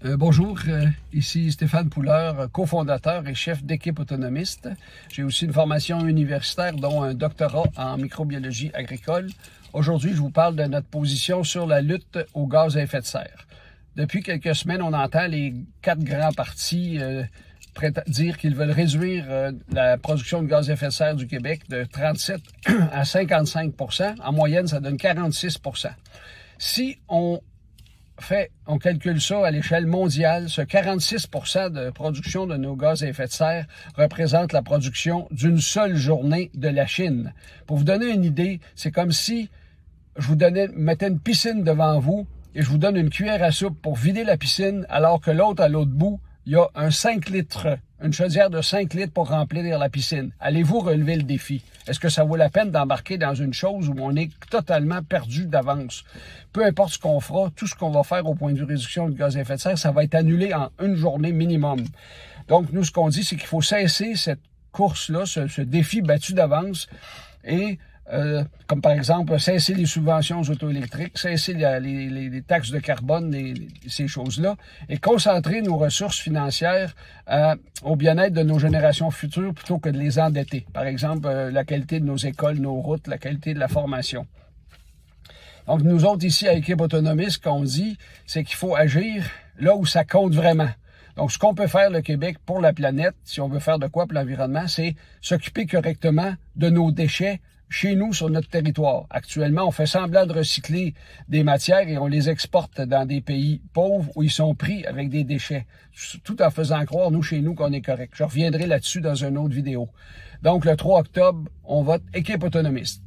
Bonjour, ici Stéphane Pouleur, cofondateur et chef d'équipe autonomiste. J'ai aussi une formation universitaire, dont un doctorat en microbiologie agricole. Aujourd'hui, je vous parle de notre position sur la lutte aux gaz à effet de serre. Depuis quelques semaines, on entend les 4 grands partis dire qu'ils veulent réduire la production de gaz à effet de serre du Québec de 37 à 55 %. En moyenne, ça donne 46 %. Si on calcule ça à l'échelle mondiale, ce 46 % de production de nos gaz à effet de serre représente la production d'une seule journée de la Chine. Pour vous donner une idée, c'est comme si je vous mettais une piscine devant vous et je vous donne une cuillère à soupe pour vider la piscine, alors que à l'autre bout, il y a une chaudière de 5 litres pour remplir la piscine. Allez-vous relever le défi? Est-ce que ça vaut la peine d'embarquer dans une chose où on est totalement perdu d'avance? Peu importe ce qu'on fera, tout ce qu'on va faire au point de vue réduction de gaz à effet de serre, ça va être annulé en une journée minimum. Donc, nous, ce qu'on dit, c'est qu'il faut cesser cette course-là, ce défi battu d'avance et comme par exemple cesser les subventions aux autos électriques, cesser les taxes de carbone, ces choses-là, et concentrer nos ressources financières au bien-être de nos générations futures plutôt que de les endetter. Par exemple, la qualité de nos écoles, nos routes, la qualité de la formation. Donc, nous autres, ici, à Équipe autonomiste, ce qu'on dit, c'est qu'il faut agir là où ça compte vraiment. Donc, ce qu'on peut faire, le Québec, pour la planète, si on veut faire de quoi pour l'environnement, c'est s'occuper correctement de nos déchets chez nous, sur notre territoire. Actuellement, on fait semblant de recycler des matières et on les exporte dans des pays pauvres où ils sont pris avec des déchets, tout en faisant croire, nous, chez nous, qu'on est correct. Je reviendrai là-dessus dans une autre vidéo. Donc, le 3 octobre, on vote Équipe autonomiste.